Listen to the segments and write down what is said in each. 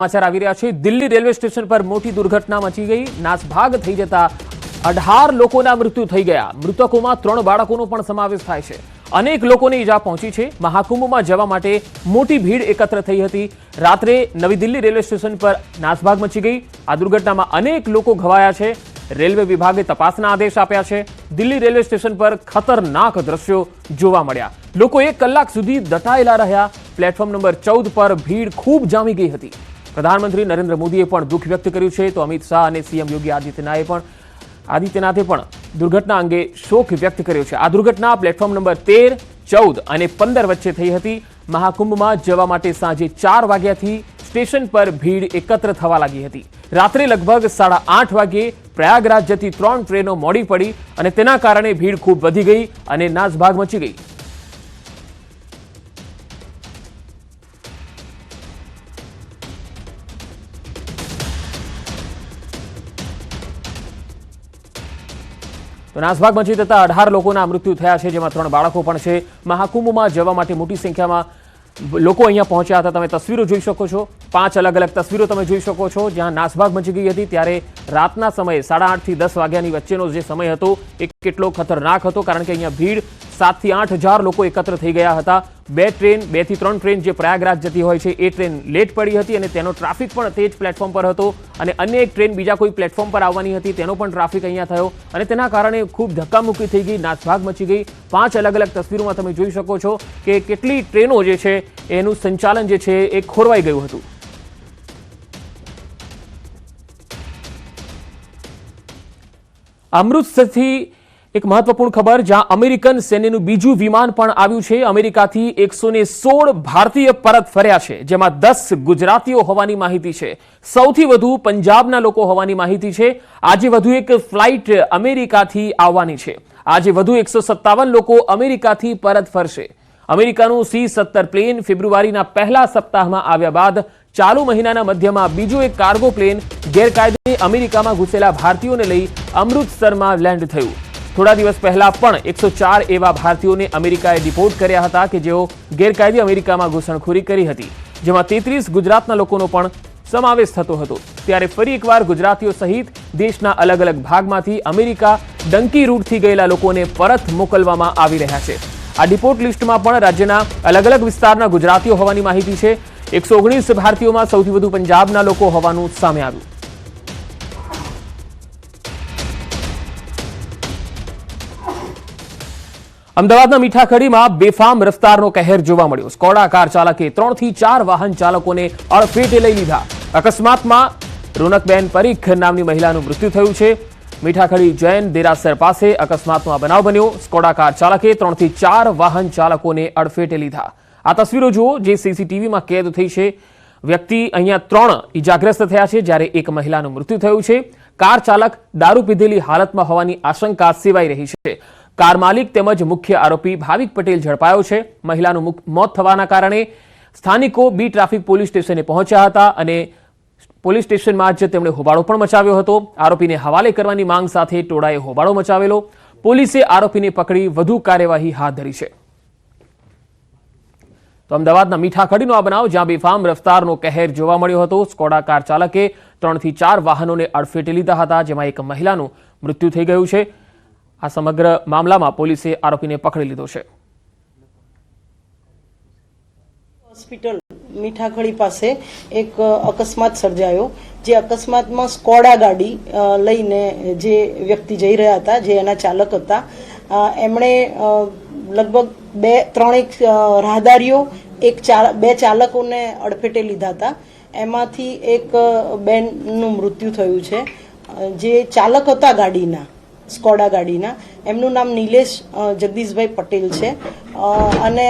समाचार આવી રહ્યા છે। દિલ્હી રેલવે સ્ટેશન પર મોટી દુર્ઘટના મચી ગઈ। નાસભાગ થઈ જતા 18 લોકોના મૃત્યુ થઈ ગયા। મૃતકોમાં 3 બાળકોનો પણ સમાવેશ થાય છે। અનેક લોકોને ઈજા પહોંચી છે। મહાકુંભમાં જવા માટે મોટી ભીડ એકત્ર થઈ હતી। રાત્રે નવી દિલ્હી રેલવે સ્ટેશન પર નાસભાગ મચી ગઈ। આ દુર્ઘટનામાં અનેક લોકો ઘવાયા છે। રેલવે વિભાગે તપાસના આદેશ આપ્યા છે। દિલ્હી રેલવે સ્ટેશન પર ખતરનાક દ્રશ્યો જોવા મળ્યા। લોકો 1 કલાક સુધી દટાયેલા રહ્યા। પ્લેટફોર્મ નંબર 14 પર ભીડ ખૂબ જામી ગઈ હતી। प्रधानमंत्री नरेंद्र मोदीए पण दुख व्यक्त कर्युं छे तो अमित शाह और सीएम योगी आदित्यनाथे पण दुर्घटना अंगे शोक व्यक्त कर्यो छे। आ दुर्घटना प्लेटफॉर्म नंबर 13, 14 और 15 वच्चे थई हती। महाकुंभ में जवा माटे सांजे 4 वाग्याथी स्टेशन पर भीड़ एकत्र थवा लागी हती। रात्रे लगभग 8:30 वागे प्रयागराज जती 3 ट्रेनों मोडी पड़ी और तेना कारणे भीड़ खूब वधी गई और नासभाग मची गई। तो नासभाग मची जता 18 लोकोना मृत्यु थया छे, जेमां 3 बाळको पण छे। महाकुंभमां जवा माटे मोटी संख्यामां लोको अहींया पहोंच्या हता। तमे तस्वीरो जोई शको छो। 5 अलग अलग तस्वीरो तमे जोई शको छो। ज्यां नासभाग मची गई हती त्यारे रातना समये 8:30 થી 10 वाग्यानी वच्चेनो जे समय हतो ए केटलो खतरनाक हतो, कारण के अहींया भीड़ 7 થી 8 हज़ार लोको एकत्र थई गया हता। 2 થી 3 ट्रेन जे प्रयागराज जती होय छे ए ट्रेन लेट पड़ी हती अने तेनो ट्राफिक पण तेज प्लेटफॉर्म पर हतो अने अन्य एक ट्रेन बीजा कोई प्लेटफॉर्म पर आववानी हती तेनो पण ट्राफिक अहींया थयो अने तेना कारणे खूब धक्कामुक्की थई गई। नासभाग मची गई। 5 अलग अलग तस्वीरोमां तमे जोई शको छो के केटली ट्रेनो जे छे एनुं संचालन जे छे ए खोरवाई गयुं हतुं। अमृतसरथी एक महत्वपूर्ण खबर, जहां अमेरिकन सैन्यનું બીજું વિમાન પણ આવ્યું છે। અમેરિકાથી 116 ભારતીય પરત ફર્યા છે, જેમાં 10 ગુજરાતીઓ હોવાની માહિતી છે। સૌથી વધુ પંજાબના લોકો હોવાની માહિતી છે। આજે વધુ એક ફ્લાઇટ અમેરિકાથી આવવાની છે। આજે વધુ 157 લોકો અમેરિકાથી પરત ફરશે। અમેરિકાનું C-17 પ્લેન ફેબ્રુઆરીના પહેલા સપ્તાહમાં આવ્યા બાદ ચાલુ મહિનાના મધ્યમાં બીજું એક કાર્ગો પ્લેન ગેરકાયદે અમેરિકામાં ઘૂસેલા ભારતીયોને લઈ અમૃતસરમાં લેન્ડ થયું। थोड़ा दिवस पहला पण 104 एवा भारतीयों ने अमेरिकाए डिपोर्ट कर्या हता के जेओ गैरकायदे अमेरिका में घुसणखोरी करी हती, जेमां 33 गुजरातना लोकोनो पण समावेश थतो हतो। त्यारे फरी एकवार गुजरातीओ सहित देशना अलग अलग भागमांथी अमेरिका डंकी रूटथी गयेला लोकोने परत मोकलवामां आवी रह्या छे। आ डिपोर्ट लिस्टमां पण राज्यना अलग अलग विस्ताરના गुजरातीओ होवानी माहिती छे। 119 भारतीयोमां सौथी वधु पंजाबना लोको होवानुं सामे आव्युं। अमदावादना मीठाखड़ीमां बेफाम रफ्तारनो कहर जोवा मळ्यो। स्कोडा कार चालके 3 થી 4 वाहन चालकोने अड़फेटे लई लीधा। अकस्मातमां रोनकबेन परीख नामनी महिलानुं मृत्यु थयुं छे। मीठाखड़ी जैन देरासर पासे अकस्मातनो आ बनाव बन्यो। स्कोडा कार चालके 3 થી 4 वाहन चालकोने अड़फेटे लीधा। आ तस्वीरो जुओ जे सीसीटीवीमां कैद थई छे। व्यक्ति अहींया 3 इजाग्रस्त थया छे, ज्यारे एक महिलानुं मृत्यु थयुं छे। कार चालक दारू पीधेली हालतमां होवानी आशंका सेवाई रही छे। कार मालिक तेमज मुख्य आरोपी भाविक पटेल झड़पायो छे। महिलानुं मोत थवाना कारणे स्थानिको बी ट्राफिक पोलीस स्टेशने पहोंच्या हता अने पोलीस स्टेशनमां ज तेमणे होबाळो पण मचाव्यो हतो। आरोपीने हवाले करवानी मांग साथे टोळाए होबाळो मचावेलो। पोलीसे आरोपीने पकड़ी વધુ कार्यवाही हाथ धरी छे। तो अमदावादना मीठाखड़ीनो आ बनाव, ज्यां बेफाम रफ्तारनो कहर जोवा मळ्यो हतो। स्कोडा कार चालके 3 થી 4 वाहनोने अड़फेटे लीधा हता, जेमां एक महिलानुं मृत्यु थई गयुं छे। आ समग्र मामलामां पोलीसे आरोपीने पकड़ी लीधो छे। હોસ્પિટલ મીઠાખડી પાસે એક અકસ્માત સર્જાયો, જે અકસ્માતમાં સ્કોડા ગાડી લઈને જે વ્યક્તિ જઈ રહ્યા હતા, જે એના ચાલક હતા, એમણે લગભગ 2-3 રાહદારીઓ, 2 ચાલકોને અડફેટે લીધા હતા। એમાંથી એક બેનનું મૃત્યુ થયું છે। જે ચાલક હતા ગાડીના, સ્કોડા ગાડીના, એમનું નામ નિલેશ જગદીશભાઈ પટેલ છે અને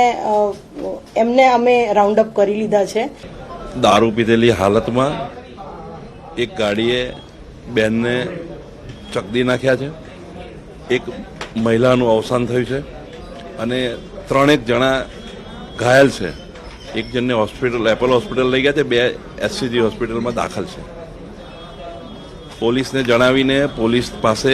એમને અમે રાઉન્ડ અપ કરી લીધા છે। દારૂ પીધેલી હાલતમાં એક ગાડીએ બેનને ચકદી નાખ્યા છે। એક મહિલાનું અવસાન થયું છે અને 3 જણા ઘાયલ છે। એક જણને હોસ્પિટલ એપોલો હોસ્પિટલ લઈ ગયા છે, 2 એસસીજી હોસ્પિટલમાં દાખલ છે। પોલીસને જણાવીને પોલીસ પાસે